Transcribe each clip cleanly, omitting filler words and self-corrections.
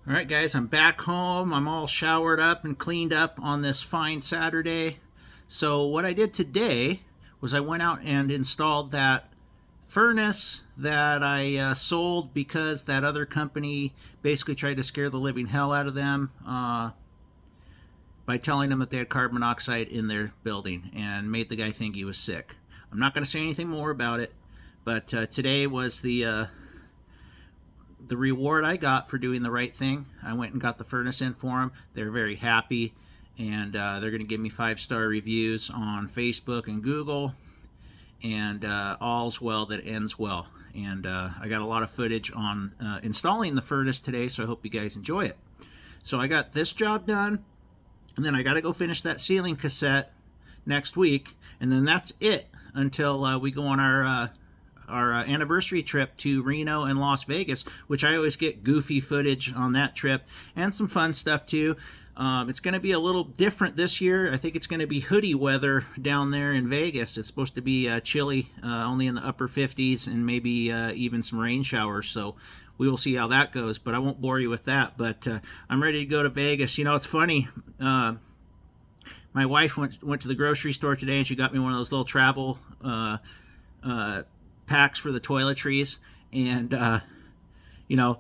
All right, guys, I'm back home. I'm all showered up and cleaned up on this fine Saturday. So what I did today was I went out and installed that furnace that I sold because that other company basically tried to scare the living hell out of them by telling them that they had carbon monoxide in their building and made the guy think he was sick. I'm not going to say anything more about it, but today was the reward I got for doing the right thing. I went and got the furnace in for them. They're very happy, and they're going to give me 5-star reviews on Facebook and Google, and all's well that ends well. And I got a lot of footage on installing the furnace today, so I hope you guys enjoy it. So I got this job done, and then I got to go finish that ceiling cassette next week, and then that's it until we go on our anniversary trip to Reno and Las Vegas, which I always get goofy footage on that trip and some fun stuff too. It's going to be a little different this year. I think it's going to be hoodie weather down there in Vegas. It's supposed to be chilly, only in the upper 50s, and maybe even some rain showers. So we will see how that goes, but I won't bore you with that. But I'm ready to go to Vegas. You know, it's funny. My wife went to the grocery store today, and she got me one of those little travel packs for the toiletries, and you know,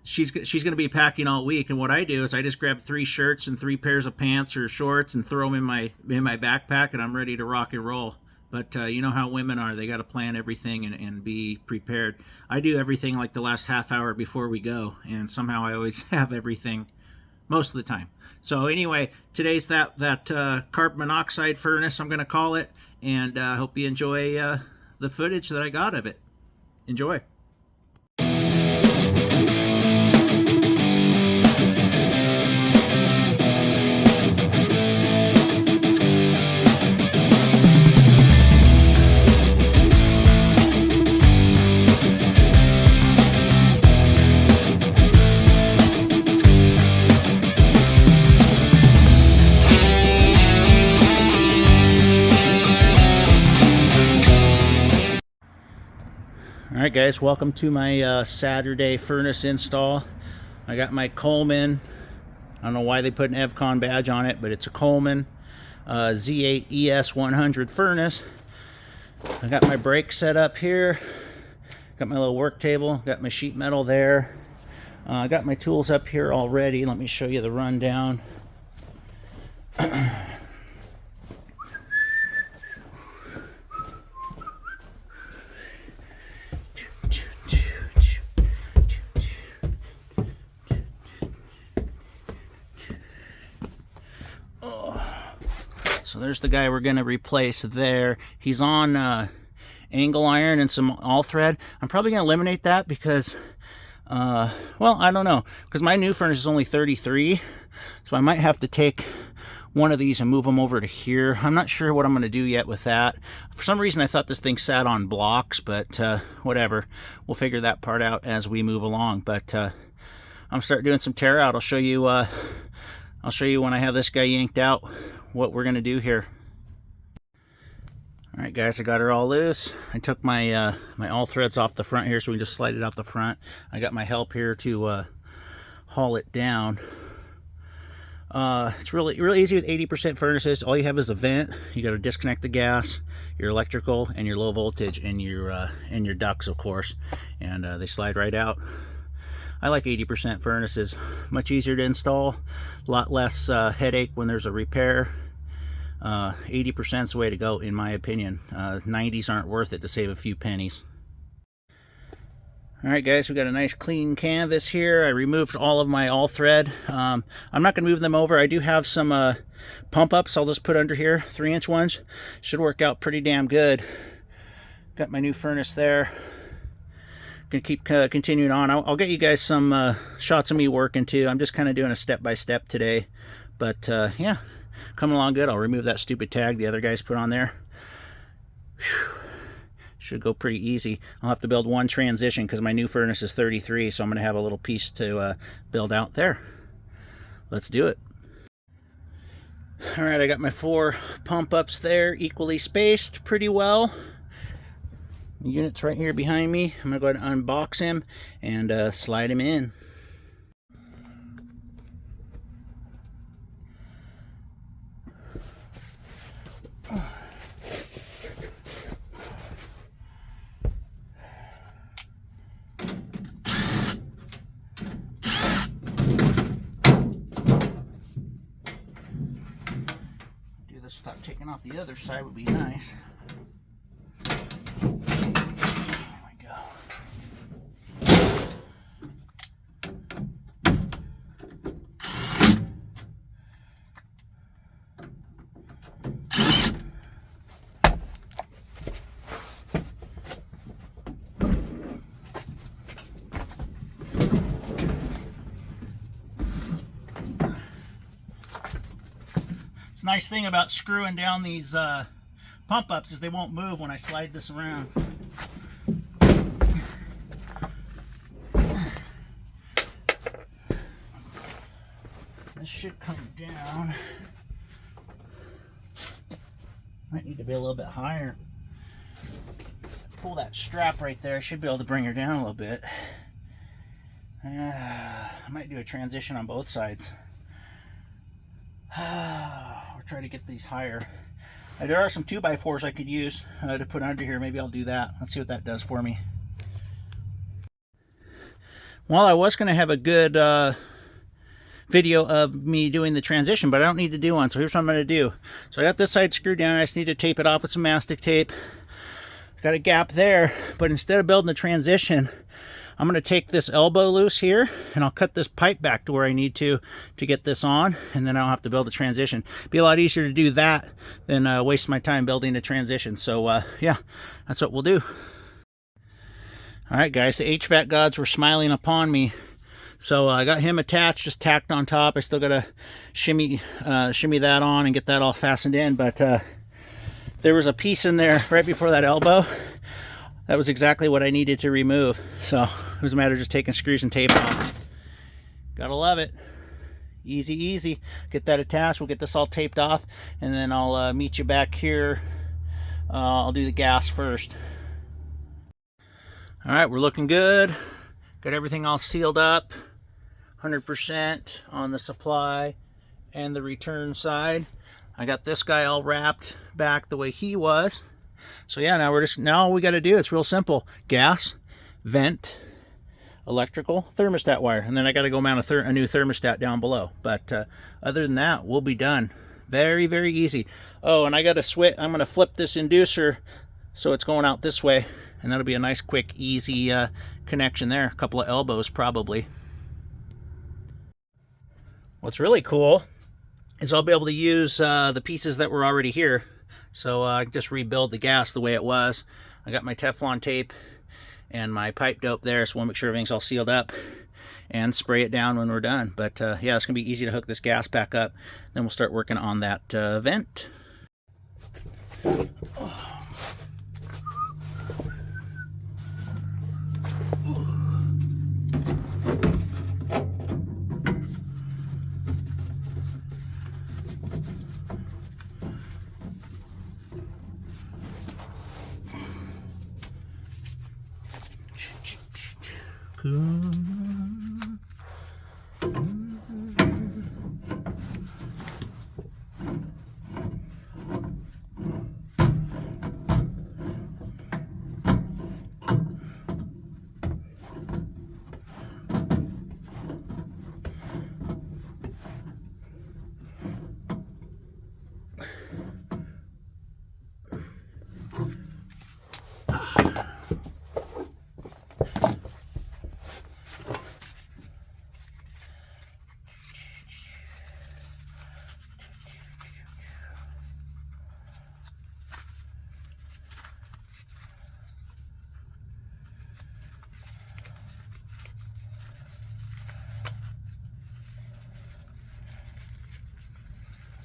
she's going to be packing all week, and what I do is I just grab 3 shirts and 3 pairs of pants or shorts and throw them in my backpack, and I'm ready to rock and roll. But you know how women are. They got to plan everything and be prepared. I do everything like the last half hour before we go, and somehow I always have everything most of the time. So anyway, today's that carbon monoxide furnace, I'm going to call it, and I hope you enjoy the footage that I got of it. Enjoy. Alright guys, welcome to my Saturday furnace install. I got my Coleman, I don't know why they put an EVCON badge on it, but it's a Coleman Z8 ES100 furnace. I got my brake set up here, got my little work table, got my sheet metal there. I got my tools up here already. Let me show you the rundown. So there's the guy we're going to replace there. He's on angle iron and some all thread. I'm probably going to eliminate that because, well, I don't know. Because my new furnace is only 33. So I might have to take one of these and move them over to here. I'm not sure what I'm going to do yet with that. For some reason I thought this thing sat on blocks, but whatever. We'll figure that part out as we move along. But I'm starting doing some tear out. I'll show you when I have this guy yanked out what we're gonna do here. All right guys, I got her all loose. I took my my all threads off the front here, so we just slide it out the front. I got my help here to haul it down. It's really easy with 80% furnaces. All you have is a vent. You got to disconnect the gas, your electrical, and your low voltage, and your ducts, of course, and they slide right out. I like 80% furnaces. Much easier to install, a lot less headache when there's a repair. 80% is the way to go, in my opinion. 90s aren't worth it to save a few pennies. Alright guys, we got a nice clean canvas here. I removed all of my all thread. I'm not going to move them over. I do have some pump ups I'll just put under here, 3-inch ones. Should work out pretty damn good. Got my new furnace there. Gonna keep continuing on. I'll get you guys some shots of me working too. I'm just kind of doing a step-by-step today, but yeah, coming along good. I'll remove that stupid tag the other guys put on there. Whew. Should go pretty easy. I'll have to build one transition because my new furnace is 33, so I'm gonna have a little piece to build out there. Let's do it. All right, I got my 4 pump ups there, equally spaced pretty well. The unit's right here behind me. I'm gonna go ahead and unbox him and slide him in. taking off the other side would be nice. There we go. It's a nice thing about screwing down these pump ups is they won't move when I slide this around. This should come down. Might need to be a little bit higher. Pull that strap right there. I should be able to bring her down a little bit. I might do a transition on both sides. Or try to get these higher. There are some 2x4s I could use to put under here. Maybe I'll do that. Let's see what that does for me. Well, I was going to have a good video of me doing the transition, but I don't need to do one. So here's what I'm going to do. So I got this side screwed down. I just need to tape it off with some mastic tape. Got a gap there, but instead of building the transition, I'm going to take this elbow loose here, and I'll cut this pipe back to where I need to get this on, and then I don't have to build a transition. It'd be a lot easier to do that than waste my time building a transition. So yeah, that's what we'll do. All right, guys, the HVAC gods were smiling upon me. So I got him attached, just tacked on top. I still got to shimmy that on and get that all fastened in, but there was a piece in there right before that elbow. That was exactly what I needed to remove. So it was a matter of just taking screws and tape off. Gotta love it. Easy, easy. Get that attached. We'll get this all taped off, and then I'll meet you back here. I'll do the gas first. All right, we're looking good. Got everything all sealed up. 100% on the supply and the return side. I got this guy all wrapped back the way he was. So yeah, now all we got to do, it's real simple. Gas, vent, electrical, thermostat wire, and then I got to go mount a new thermostat down below. But other than that, we'll be done. Very, very easy. Oh, and I got to switch. I'm going to flip this inducer so it's going out this way, and that'll be a nice, quick, easy connection there. A couple of elbows probably. What's really cool is I'll be able to use the pieces that were already here. So I can just rebuild the gas the way it was. I got my Teflon tape and my pipe dope there, so we'll make sure everything's all sealed up and spray it down when we're done. But yeah, it's going to be easy to hook this gas back up. Then we'll start working on that vent.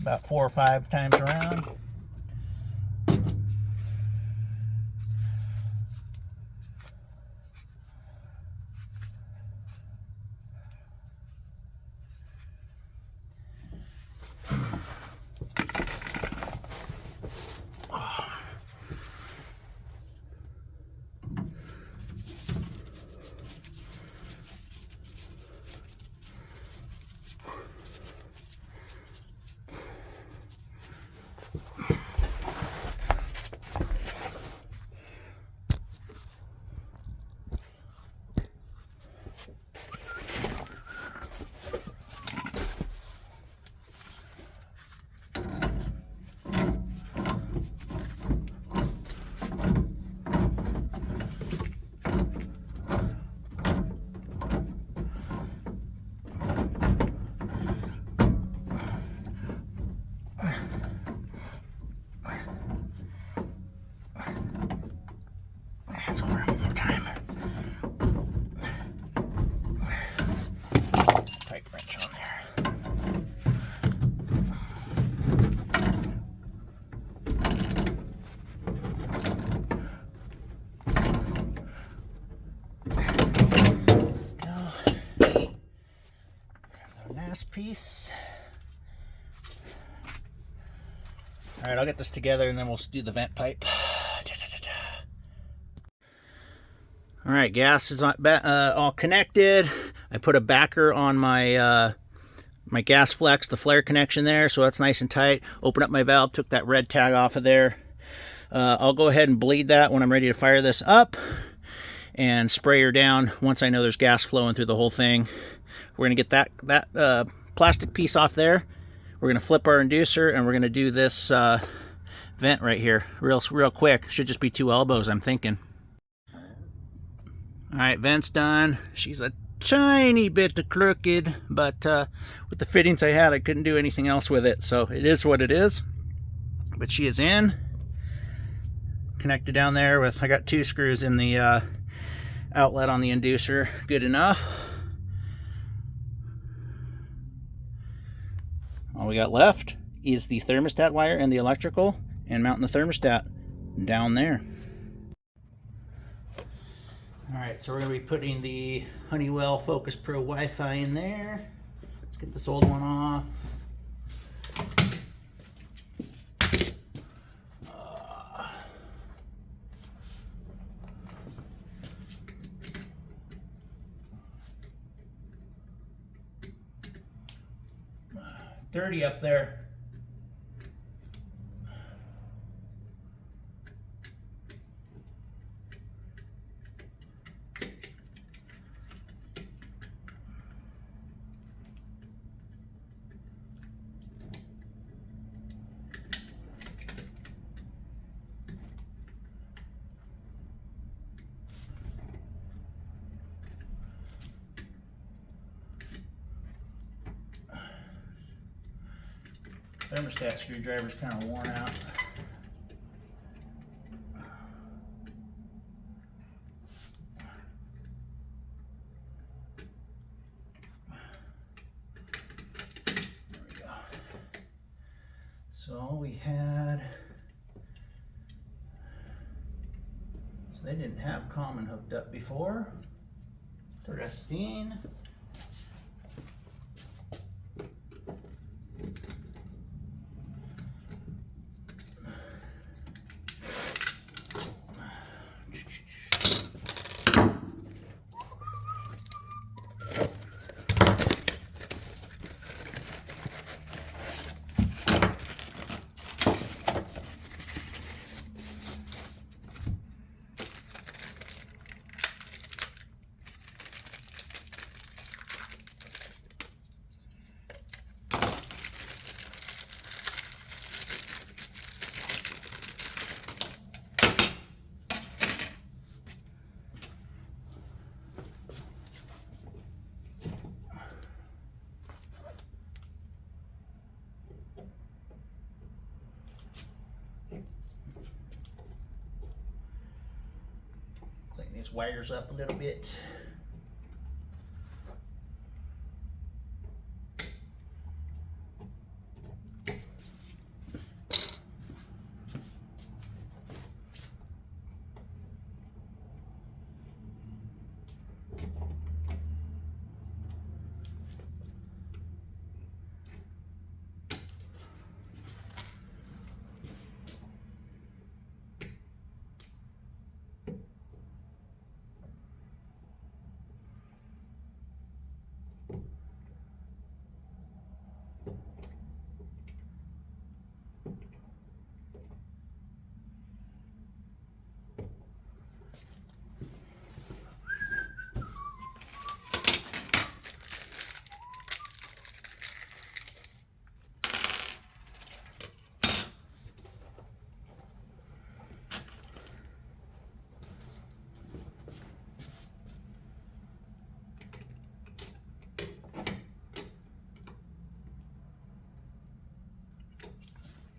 About 4 or 5 times around. last piece. All right, I'll get this together and then we'll do the vent pipe. All right, gas is all connected. I put a backer on my my gas flex, the flare connection there, so that's nice and tight. Open up my valve, took that red tag off of there. I'll go ahead and bleed that when I'm ready to fire this up and spray her down once I know there's gas flowing through the whole thing. We're gonna get that plastic piece off there. We're gonna flip our inducer and we're gonna do this vent right here real quick. Should just be 2 elbows, I'm thinking. All right, vent's done. She's a tiny bit crooked, but with the fittings I had, I couldn't do anything else with it, so it is what it is. But she is in, connected down there with, I got 2 screws in the outlet on the inducer, good enough. All we got left is the thermostat wire and the electrical, and mounting the thermostat down there. All right, so we're going to be putting the Honeywell Focus Pro Wi-Fi in there. Let's get this old one off. Dirty up there. Thermostat screwdriver's kind of worn out. There we go. So we had, so they didn't have Coleman hooked up before. Interesting. Clean these wires up a little bit.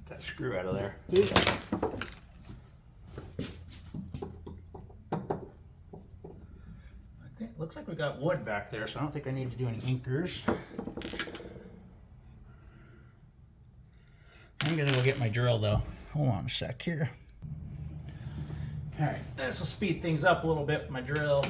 That screw out of there. I think looks like we got wood back there, so I don't think I need to do any inkers. I'm gonna go get my drill though. Hold on a sec here. All right, this will speed things up a little bit with my drill.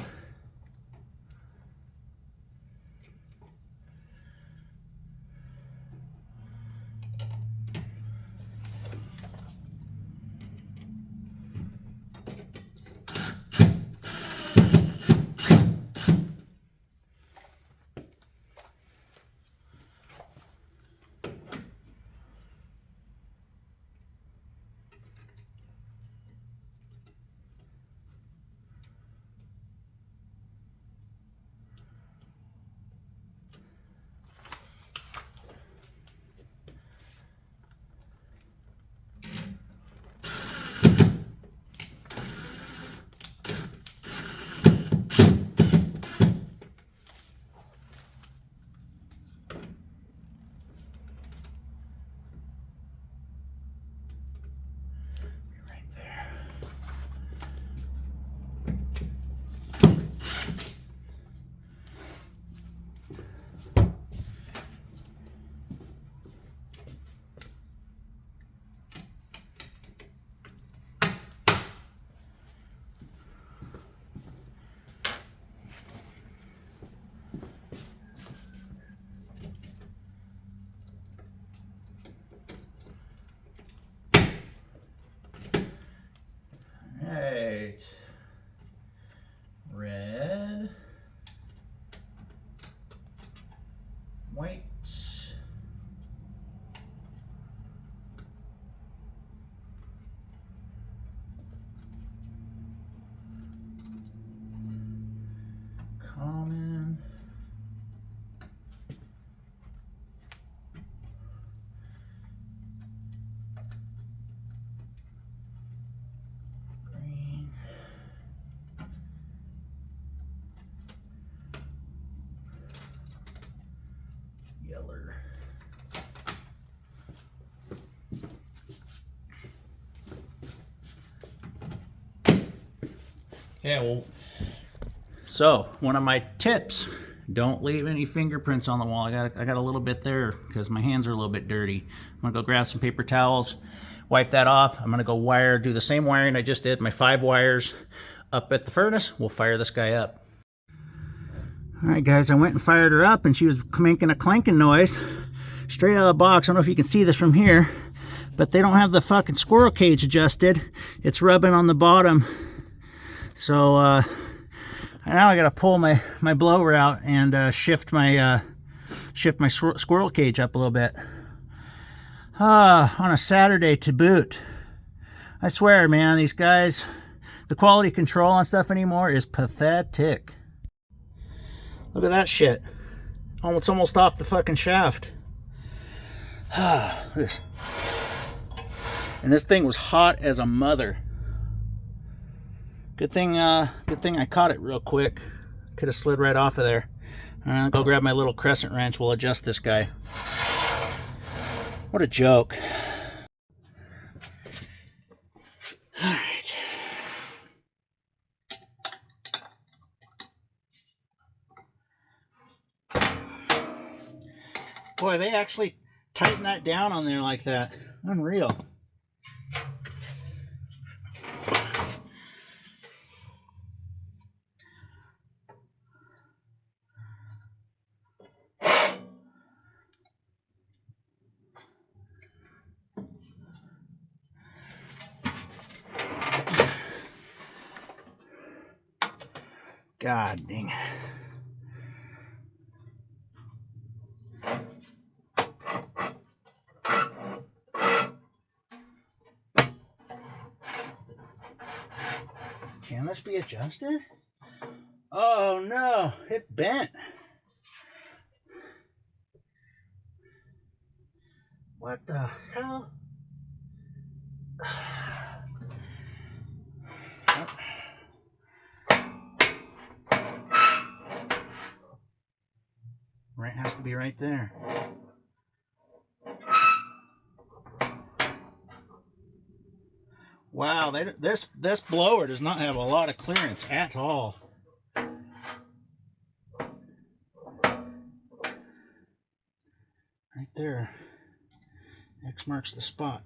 white. Coleman. Green. Yeller. Yeah, well, so one of my tips, don't leave any fingerprints on the wall. I got a little bit there because my hands are a little bit dirty. I'm gonna go grab some paper towels, wipe that off. I'm gonna go do the same wiring I just did, my 5 wires up at the furnace. We'll fire this guy up. All right, guys, I went and fired her up, and she was making a clanking noise straight out of the box. I don't know if you can see this from here, but they don't have the fucking squirrel cage adjusted. It's rubbing on the bottom. So now I gotta pull my blower out and shift my squirrel cage up a little bit. On a Saturday to boot. I swear, man, these guys, the quality control on stuff anymore is pathetic. Look at that shit. It's almost off the fucking shaft. And this thing was hot as a mother. Good thing I caught it real quick. Could have slid right off of there. I'll go grab my little crescent wrench. We'll adjust this guy. What a joke. All right. Boy, they actually tighten that down on there like that. Unreal. God dang it. Can this be adjusted? Oh no, it bent. What the hell? Right, has to be right there. Wow, this blower does not have a lot of clearance at all. Right there. X marks the spot.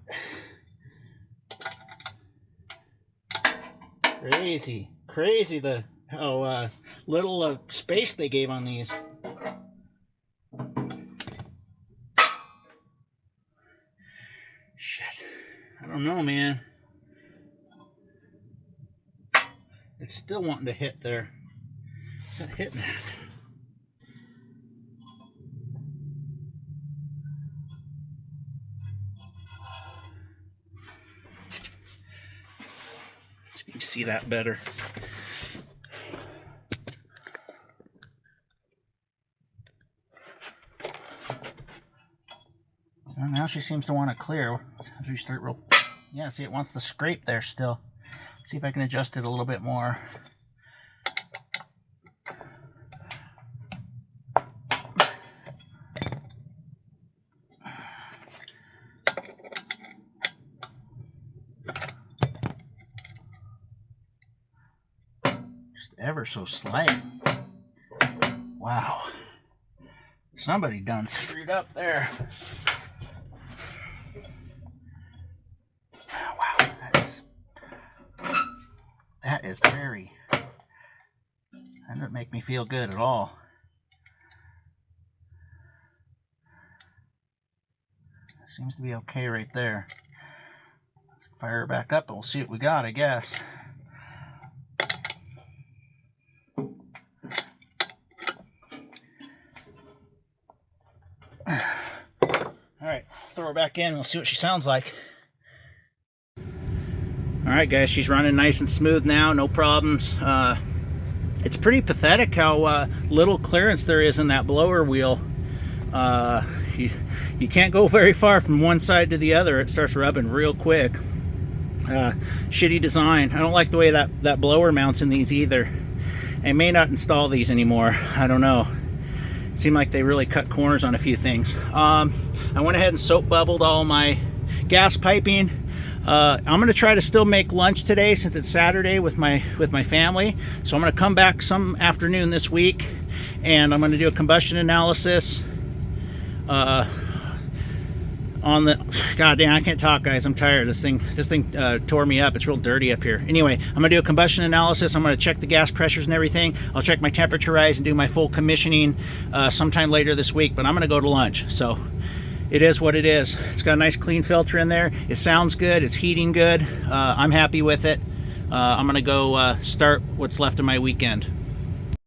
Crazy the how little space they gave on these. Shit, I don't know, man. It's still wanting to hit there. Is that hitting that? So you can see that better. Well, now she seems to want to clear. As we start real, yeah. See, it wants to scrape there still. See if I can adjust it a little bit more. Just ever so slight. Wow. Somebody done screwed up there. Wow, that is very, that doesn't make me feel good at all. Seems to be okay right there. Let's fire it back up and we'll see what we got, I guess. throw her back in and we'll see what she sounds like. Alright guys, she's running nice and smooth now, no problems. It's pretty pathetic how little clearance there is in that blower wheel. You can't go very far from one side to the other. It starts rubbing real quick. Shitty design. I don't like the way that blower mounts in these either. I may not install these anymore. I don't know. It seemed like they really cut corners on a few things. I went ahead and soap bubbled all my gas piping. I'm gonna try to still make lunch today since it's Saturday with my family. So I'm gonna come back some afternoon this week and I'm gonna do a combustion analysis on the, god damn, I can't talk guys, I'm tired. This thing tore me up. It's real dirty up here. Anyway, I'm gonna do a combustion analysis. I'm gonna check the gas pressures and everything. I'll check my temperature rise and do my full commissioning sometime later this week, but I'm gonna go to lunch. So it is what it is. It's got a nice clean filter in there. It sounds good, it's heating good. I'm happy with it. I'm gonna go start what's left of my weekend.